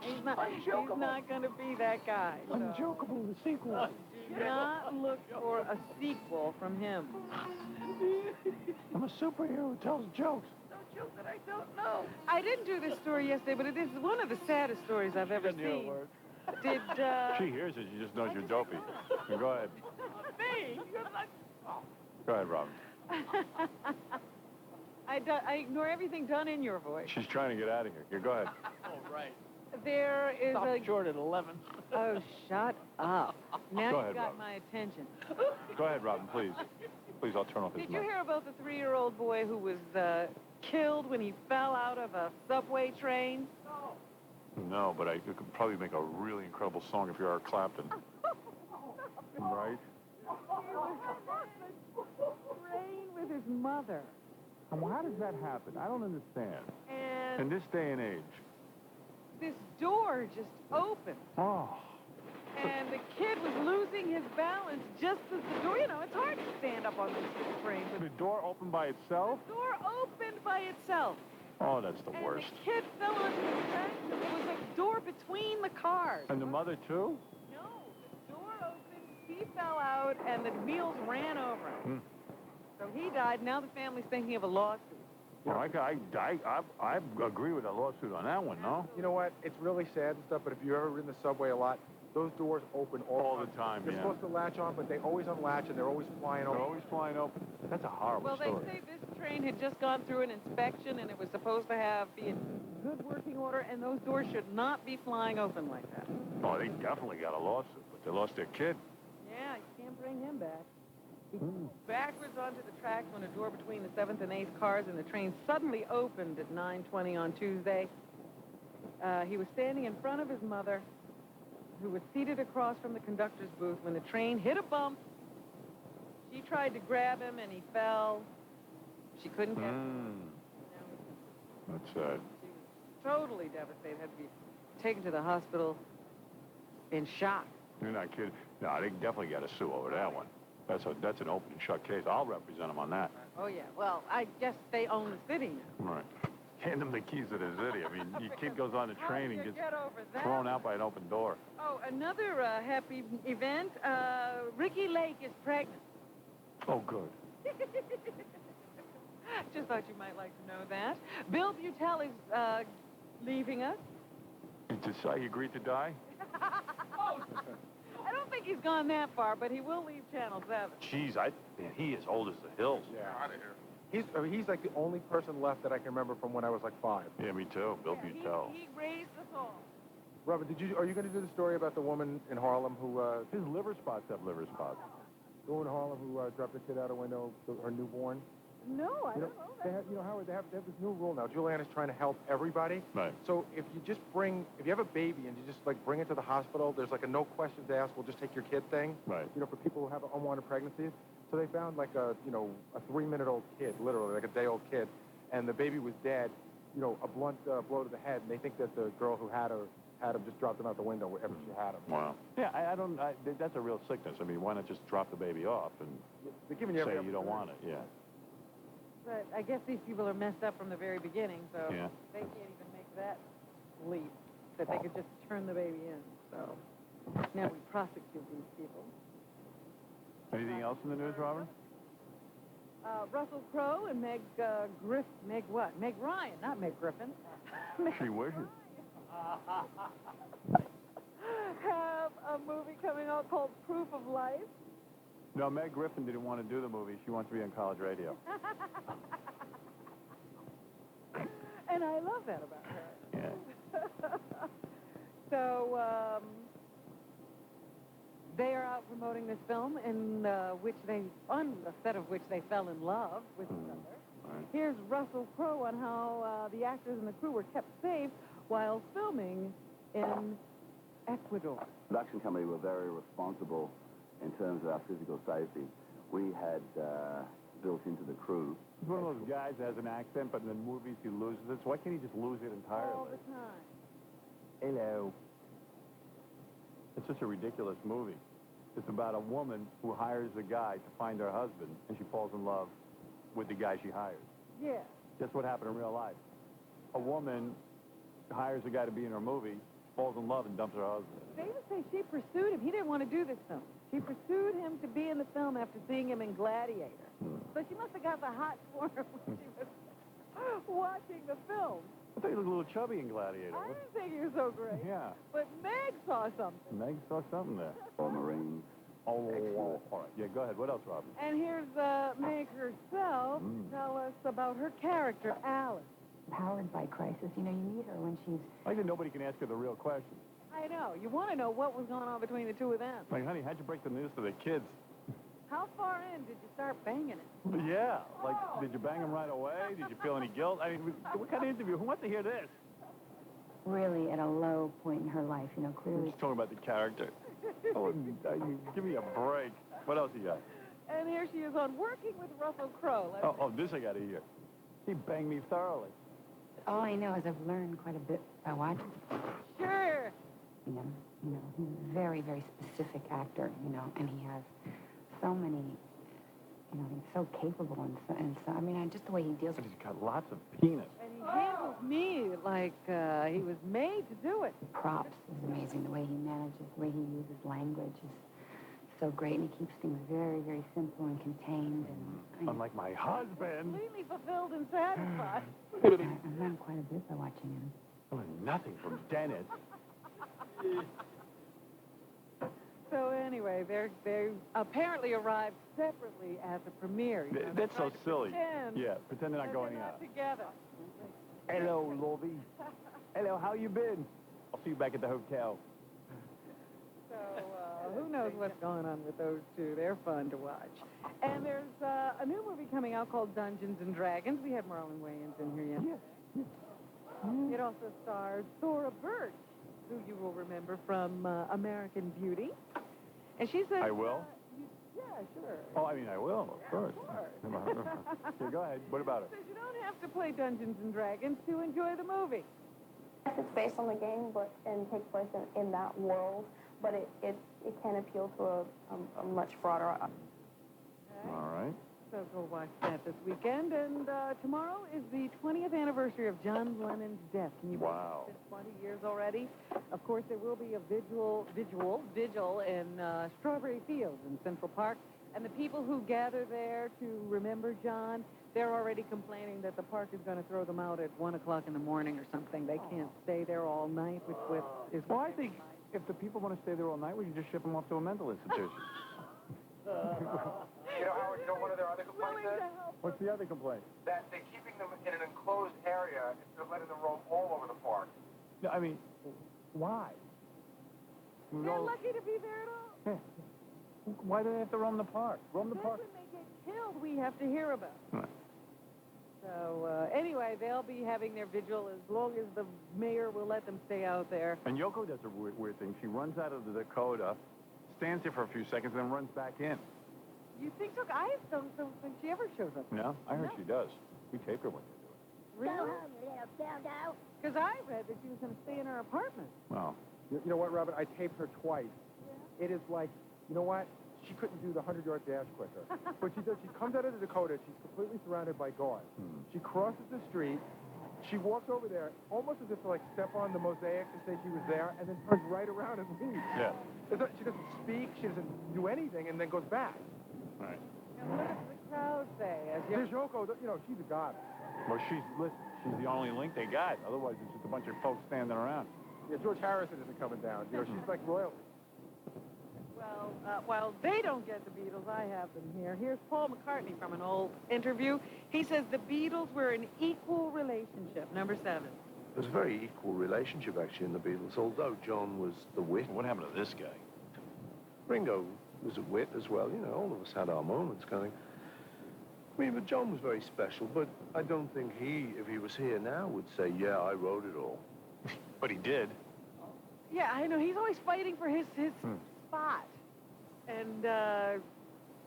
[SPEAKER 4] He's not going to be that guy. So.
[SPEAKER 3] Unjokeable, the sequel.
[SPEAKER 4] Do not look for a sequel from him.
[SPEAKER 3] I'm a superhero who tells jokes.
[SPEAKER 4] No joke that I don't know. I didn't do this story yesterday, but it is one of the saddest stories I've ever seen. Did,
[SPEAKER 3] She hears it, she just knows you're dopey. Go ahead.
[SPEAKER 4] Me?
[SPEAKER 3] Go ahead, Robin.
[SPEAKER 4] I ignore everything done in your voice.
[SPEAKER 3] She's trying to get out of here. Here, go ahead.
[SPEAKER 2] Oh, right.
[SPEAKER 4] There is
[SPEAKER 2] Stop
[SPEAKER 4] a...
[SPEAKER 2] short at 11.
[SPEAKER 4] Oh, shut up. Now
[SPEAKER 3] Go
[SPEAKER 4] you've
[SPEAKER 3] ahead,
[SPEAKER 4] got
[SPEAKER 3] Robin.
[SPEAKER 4] my attention.
[SPEAKER 3] Go ahead, Robin, please. Please, I'll turn off his
[SPEAKER 4] Did you
[SPEAKER 3] mic.
[SPEAKER 4] hear about the 3-year-old boy who was killed when he fell out of a subway train?
[SPEAKER 3] No, but you could probably make a really incredible song if you're Eric Clapton. Right?
[SPEAKER 4] He was on the train with his mother.
[SPEAKER 3] How does that happen? I don't understand.
[SPEAKER 4] And
[SPEAKER 3] In this day and age.
[SPEAKER 4] this door just opened.
[SPEAKER 3] Oh.
[SPEAKER 4] And the kid was losing his balance just as the door, it's hard to stand up on this train.
[SPEAKER 3] The door opened by itself?
[SPEAKER 4] The door opened by itself.
[SPEAKER 3] Oh, that's the
[SPEAKER 4] And
[SPEAKER 3] worst.
[SPEAKER 4] the kid fell onto the tracks. There was a door between the cars.
[SPEAKER 3] And the mother, too?
[SPEAKER 4] No, the door opened, he fell out, and the wheels ran over him. So he died. Now the family's thinking of a lawsuit.
[SPEAKER 3] Well, I agree with a lawsuit on that one, no?
[SPEAKER 5] You know what? It's really sad and stuff, but if you've ever ridden the subway a lot, those doors open all
[SPEAKER 3] the time,
[SPEAKER 5] They're supposed to latch on, but they always unlatch, and they're always flying open.
[SPEAKER 3] They're always flying open. That's a horrible
[SPEAKER 4] Well,
[SPEAKER 3] story.
[SPEAKER 4] they say this train had just gone through an inspection, and it was supposed to be in good working order, and those doors should not be flying open like that.
[SPEAKER 3] Oh, they definitely got a lawsuit, but they lost their kid.
[SPEAKER 4] Yeah, you can't bring him back. He flew backwards onto the tracks when a door between the 7th and 8th cars and the train suddenly opened at 9:20 on Tuesday. He was standing in front of his mother, who was seated across from the conductor's booth when the train hit a bump. She tried to grab him, and he fell. She couldn't get him.
[SPEAKER 3] That's sad.
[SPEAKER 4] She was totally devastated, had to be taken to the hospital in shock.
[SPEAKER 3] You're not kidding. No, they definitely got to sue over that one. That's an open and shut case. I'll represent them on that.
[SPEAKER 4] Oh, yeah. Well, I guess they own the city now.
[SPEAKER 3] Right. Hand them the keys to the city. I mean, your kid goes on the train and gets thrown out by an open door.
[SPEAKER 4] Oh, another happy event. Ricky Lake is pregnant.
[SPEAKER 3] Oh, good.
[SPEAKER 4] Just thought you might like to know that. Bill Butel is leaving us.
[SPEAKER 3] He agreed to die?
[SPEAKER 4] I don't think he's gone that far, but he will leave Channel 7.
[SPEAKER 3] Jeez, man, he is old as the hills.
[SPEAKER 5] Yeah. Out of here. He's like the only person left that I can remember from when I was like 5.
[SPEAKER 3] Yeah, me too. Bill Butel.
[SPEAKER 4] He raised us all.
[SPEAKER 5] Robert, are you going to do the story about the woman in Harlem who...
[SPEAKER 3] His liver spots have liver spots.
[SPEAKER 5] The woman in Harlem who dropped the kid out a window, her newborn?
[SPEAKER 4] No, I don't know that.
[SPEAKER 5] Howard, they have this new rule now. Juliana's trying to help everybody.
[SPEAKER 3] Right.
[SPEAKER 5] So if you have a baby and you just like bring it to the hospital, there's like a no questions asked, we'll just take your kid thing.
[SPEAKER 3] Right.
[SPEAKER 5] For people who have unwanted pregnancies. So they found like a 3-minute-old kid, literally like a day-old kid, and the baby was dead. A blunt blow to the head, and they think that the girl who had him just dropped him out the window wherever she had him.
[SPEAKER 3] Wow. Yeah, that's a real sickness. I mean, why not just drop the baby off and
[SPEAKER 5] They're giving you
[SPEAKER 3] say
[SPEAKER 5] every
[SPEAKER 3] you don't want it? Yeah.
[SPEAKER 4] But I guess these people are messed up from the very beginning, so
[SPEAKER 3] Yeah.
[SPEAKER 4] they can't even make that leap, that they could just turn the baby in. So now we prosecute these people.
[SPEAKER 3] Anything else in the news, Robin?
[SPEAKER 4] Russell Crowe and Meg Ryan, not Meg Griffin.
[SPEAKER 3] She wishes.
[SPEAKER 4] Have a movie coming out called Proof of Life.
[SPEAKER 3] No, Meg Griffin didn't want to do the movie. She wants to be on college radio.
[SPEAKER 4] And I love that about her.
[SPEAKER 3] Yeah.
[SPEAKER 4] So, they are out promoting this film on the set of which they fell in love with each other.
[SPEAKER 3] Right.
[SPEAKER 4] Here's Russell Crowe on how the actors and the crew were kept safe while filming in Ecuador.
[SPEAKER 12] The production company were very responsible in terms of our physical safety. We had built into the crew.
[SPEAKER 3] He's one of those guys that has an accent, but in the movies he loses it. So why can't he just lose it entirely?
[SPEAKER 4] All the time.
[SPEAKER 3] Hello. It's such a ridiculous movie. It's about a woman who hires a guy to find her husband, and she falls in love with the guy she hires.
[SPEAKER 4] Yeah.
[SPEAKER 3] That's what happened in real life. A woman hires a guy to be in her movie, falls in love, and dumps her husband.
[SPEAKER 4] They even say she pursued him. He didn't want to do this film. She pursued him to be in the film after seeing him in Gladiator. So she must have got the hot for him when she was watching the film.
[SPEAKER 3] I thought you looked a little chubby in Gladiator.
[SPEAKER 4] I didn't think he was so great.
[SPEAKER 3] Yeah.
[SPEAKER 4] But Meg saw something.
[SPEAKER 3] Meg saw something there.
[SPEAKER 12] Or Marines.
[SPEAKER 3] Oh, all right. Yeah, go ahead. What else, Robin?
[SPEAKER 4] And here's Meg herself to tell us about her character, Alice.
[SPEAKER 13] Powered by crisis. You know, you meet her when she's...
[SPEAKER 3] I think nobody can ask her the real question.
[SPEAKER 4] I know. You want to know what was going on between the two of them.
[SPEAKER 3] Like, honey, how'd you break the news to the kids?
[SPEAKER 4] How far in did you start banging it?
[SPEAKER 3] Yeah. Like, did you bang him right away? Did you feel any guilt? I mean, what kind of interview? Who wants to hear this?
[SPEAKER 13] Really at a low point in her life, you know, clearly.
[SPEAKER 3] Just talking about the character. Oh, give me a break. What else you got?
[SPEAKER 4] And here she is on Working with Russell Crowe.
[SPEAKER 3] Oh, this I got to hear. He banged me thoroughly.
[SPEAKER 13] All I know is I've learned quite a bit by watching.
[SPEAKER 4] Sure.
[SPEAKER 13] You know, he's a very, very specific actor, you know, and he has so many, you know, he's so capable and so, I mean, just the way he deals with...
[SPEAKER 3] He's got lots of penis.
[SPEAKER 4] And he handles me like he was made to do it.
[SPEAKER 13] Props is amazing. The way he manages, the way he uses language is so great, and he keeps things very, very simple and contained. And
[SPEAKER 3] unlike my husband.
[SPEAKER 4] Completely fulfilled and satisfied.
[SPEAKER 13] I've learned quite a bit by watching him.
[SPEAKER 3] I learned nothing from Dennis.
[SPEAKER 4] So anyway, they apparently arrived separately at the premiere. You know,
[SPEAKER 3] That's so silly.
[SPEAKER 4] Pretend
[SPEAKER 3] Yeah, pretend they're not going
[SPEAKER 4] they're
[SPEAKER 3] out.
[SPEAKER 4] not together.
[SPEAKER 3] Hello, Lovey. Hello, how you been? I'll see you back at the hotel.
[SPEAKER 4] So who knows what's going on with those two? They're fun to watch. And there's a new movie coming out called Dungeons and Dragons. We had Marlon Wayans in here yesterday.
[SPEAKER 3] Yes.
[SPEAKER 4] It also stars Thora Birch, who you will remember from American Beauty. And she says...
[SPEAKER 3] I will?
[SPEAKER 4] Yeah, sure.
[SPEAKER 3] Oh, I mean, I will, of course. Okay, go ahead. What about it?
[SPEAKER 4] She says you don't have to play Dungeons and Dragons to enjoy the movie.
[SPEAKER 14] It's based on the game, but and takes place in that world, but it can appeal to a much broader audience.
[SPEAKER 4] Okay.
[SPEAKER 3] All right.
[SPEAKER 4] So go watch that this weekend. And tomorrow is the 20th anniversary of John Lennon's death. Can you believe it's been 20 years already? Of course, there will be a vigil in Strawberry Fields in Central Park. And the people who gather there to remember John, they're already complaining that the park is going to throw them out at 1 o'clock in the morning or something. They can't stay there all night, which is...
[SPEAKER 3] Well, I think if the people want to stay there all night, we can just ship them off to a mental institution.
[SPEAKER 8] You know, Howard, you know what their other complaint is?
[SPEAKER 3] What's the other complaint?
[SPEAKER 8] That they're keeping them in an enclosed area instead of letting them roam all over the park.
[SPEAKER 3] No, I mean, why?
[SPEAKER 4] They're lucky to be there at all.
[SPEAKER 3] Yeah. Why do they have to roam the park? Roam the park.
[SPEAKER 4] When they get killed, we have to hear about it.
[SPEAKER 3] Right.
[SPEAKER 4] So, anyway, they'll be having their vigil as long as the mayor will let them stay out there.
[SPEAKER 3] And Yoko does a weird thing. She runs out of the Dakota, stands there for a few seconds, and then runs back in.
[SPEAKER 4] You think so? I don't think she ever shows up.
[SPEAKER 3] No? I heard she does. We taped her when they do it.
[SPEAKER 4] Really? Because I read that she was going to stay in her apartment.
[SPEAKER 3] Well.
[SPEAKER 5] You know what, Robin? I taped her twice. Yeah. It is like, you know what? She couldn't do the 100-yard dash quicker. But she does. She comes out of the Dakota. She's completely surrounded by guards. She crosses the street. She walks over there almost as if to, like, step on the mosaic to say she was there, and then turns right around and leaves.
[SPEAKER 3] Yeah.
[SPEAKER 5] She doesn't speak. She doesn't do anything, and then goes back.
[SPEAKER 3] Right.
[SPEAKER 4] And what does the crowd say?
[SPEAKER 5] There's Yoko. You know, she's a god.
[SPEAKER 3] Well, she's the only link they got. Otherwise, it's just a bunch of folks standing around.
[SPEAKER 5] Yeah, George Harrison isn't coming down. You know, she's like royalty.
[SPEAKER 4] Well, while they don't get the Beatles, I have them here. Here's Paul McCartney from an old interview. He says the Beatles were an equal relationship. Number 7.
[SPEAKER 9] It was a very equal relationship, actually, in the Beatles, although John was the wit.
[SPEAKER 3] What happened to this guy?
[SPEAKER 9] Ringo was a wit as well. You know, all of us had our moments going. I mean, but John was very special, but I don't think if he was here now, would say, yeah, I wrote it all.
[SPEAKER 3] But he did.
[SPEAKER 4] Yeah, I know. He's always fighting for his spot. And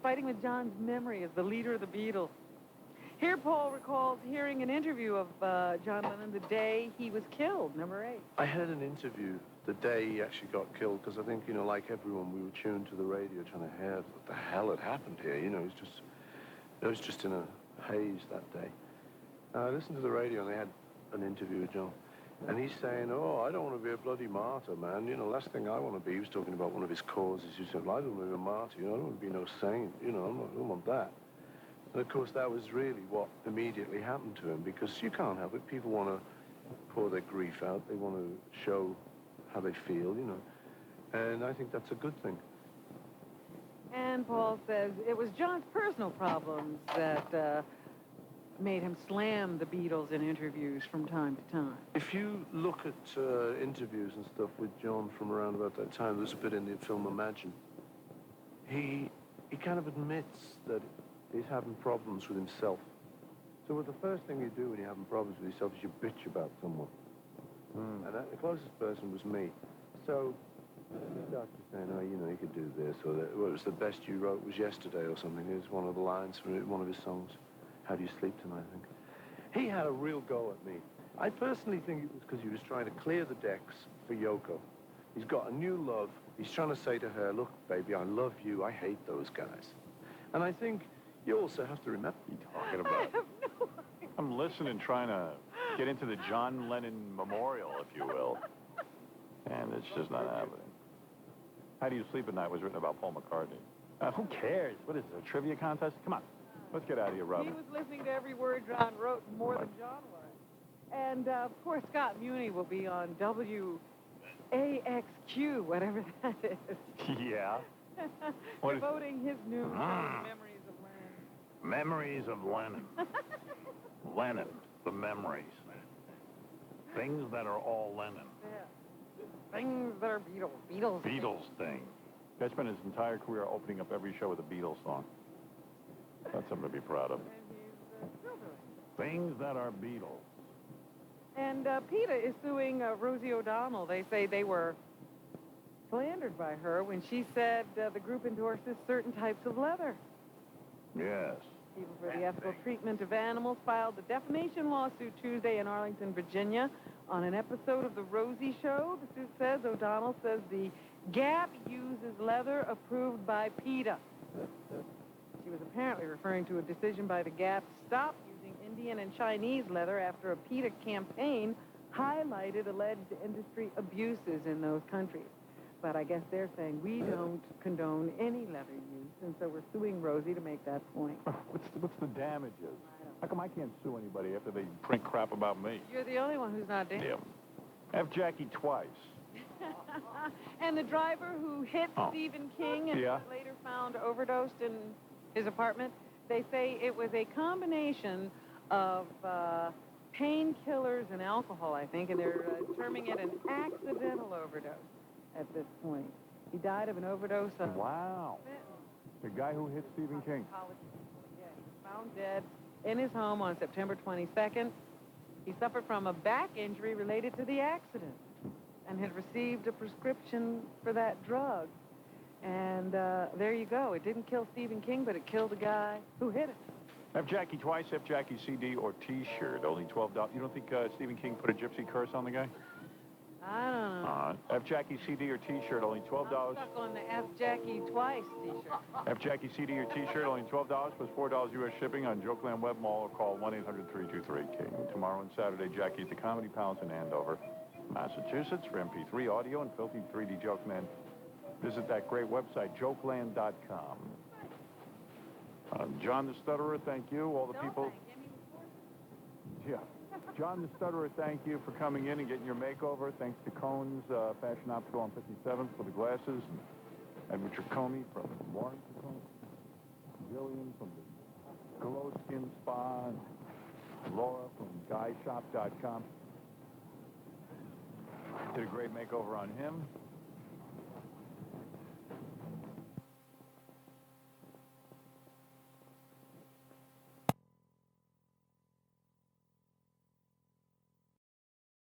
[SPEAKER 4] fighting with John's memory as the leader of the Beatles. Here, Paul recalls hearing an interview of John Lennon the day he was killed, number 8.
[SPEAKER 9] I had an interview the day he actually got killed, because I think, you know, like everyone, we were tuned to the radio trying to hear what the hell had happened here. You know, it was just in a haze that day. I listened to the radio, and they had an interview with John. And he's saying, oh, I don't want to be a bloody martyr, man. You know, last thing I want to be, he was talking about one of his causes. He said, well, I don't want to be a martyr, you know, I don't want to be no saint, you know, I don't want that. And of course, that was really what immediately happened to him, because you can't help it. People want to pour their grief out. They want to show how they feel, you know. And I think that's a good thing.
[SPEAKER 4] And Paul says it was John's personal problems that made him slam the Beatles in interviews from time to time.
[SPEAKER 9] If you look at interviews and stuff with John from around about that time, there's a bit in the film Imagine, he kind of admits that he's having problems with himself. So the first thing you do when you're having problems with yourself is you bitch about someone. And the closest person was me. So he started saying, oh, you know, you could do this, or that, well, it was the best you wrote was yesterday or something. It was one of the lines from one of his songs. How do you sleep tonight, I think. He had a real go at me. I personally think it was because he was trying to clear the decks for Yoko. He's got a new love. He's trying to say to her, look, baby, I love you. I hate those guys. And I think you also have to remember what you're talking about.
[SPEAKER 4] I have no idea.
[SPEAKER 3] I'm listening, trying to get into the John Lennon memorial, if you will. And it's just not happening. How Do You Sleep at Night was written about Paul McCartney. Who cares? What is it, a trivia contest? Come on. Let's get out of here, Robin.
[SPEAKER 4] He was listening to every word John wrote more than John was. And, of course, Scott Muni will be on WAXQ, whatever that is.
[SPEAKER 3] Yeah.
[SPEAKER 4] Devoting his news to memories of Lennon.
[SPEAKER 2] Memories of Lennon. Lennon, the memories. Things that are all Lennon.
[SPEAKER 4] Yeah. Things that are Beatles.
[SPEAKER 3] Beatles things. Guy spent his entire career opening up every show with a Beatles song. That's something to be proud of.
[SPEAKER 4] And he's still doing it.
[SPEAKER 3] Things that are Beatles.
[SPEAKER 4] And PETA is suing Rosie O'Donnell. They say they were slandered by her when she said the group endorses certain types of leather.
[SPEAKER 3] Yes.
[SPEAKER 4] People for the Ethical Treatment of Animals filed the defamation lawsuit Tuesday in Arlington, Virginia, on an episode of The Rosie Show. The suit says O'Donnell says the Gap uses leather approved by PETA. She was apparently referring to a decision by the Gap to stop using Indian and Chinese leather after a PETA campaign highlighted alleged industry abuses in those countries. But I guess they're saying we don't condone any leather use, and so we're suing Rosie to make that point.
[SPEAKER 3] What's the damages? How come I can't sue anybody after they print crap about me?
[SPEAKER 4] You're the only one who's not damaged.
[SPEAKER 3] Yeah. F. Jackie twice.
[SPEAKER 4] And the driver who hit Stephen King and later found overdosed in his apartment, they say it was a combination of painkillers and alcohol, I think, and they're terming it an accidental overdose at this point. He died of an overdose of...
[SPEAKER 3] Wow. The guy who hit Stephen King.
[SPEAKER 4] Yeah, he was found dead in his home on September 22nd. He suffered from a back injury related to the accident and had received a prescription for that drug. And there you go. It didn't kill Stephen King, but it killed the guy who hit it.
[SPEAKER 3] F. Jackie twice, F. Jackie CD or T-shirt, only $12. You don't think Stephen King put a gypsy curse on the guy?
[SPEAKER 4] I don't know.
[SPEAKER 3] F. Jackie CD or T-shirt, only $12.
[SPEAKER 4] I'm stuck on the F. Jackie twice T-shirt.
[SPEAKER 3] F. Jackie CD or T-shirt, only $12 plus $4 U.S. shipping on Jokeland Web Mall, or call 1-800-323-KING. Tomorrow and Saturday, Jackie at the Comedy Palace in Andover, Massachusetts, for MP3 audio and filthy 3D joke, man. Visit that great website, jokeland.com. John the Stutterer, thank you. All the people. Yeah. John the Stutterer, thank you for coming in and getting your makeover. Thanks to Cohn's Fashion Optical on 57th for the glasses. And Richard Comey from Lawrence Comey. Jillian from the Glow Skin Spa. And Laura from GuyShop.com. Did a great makeover on him.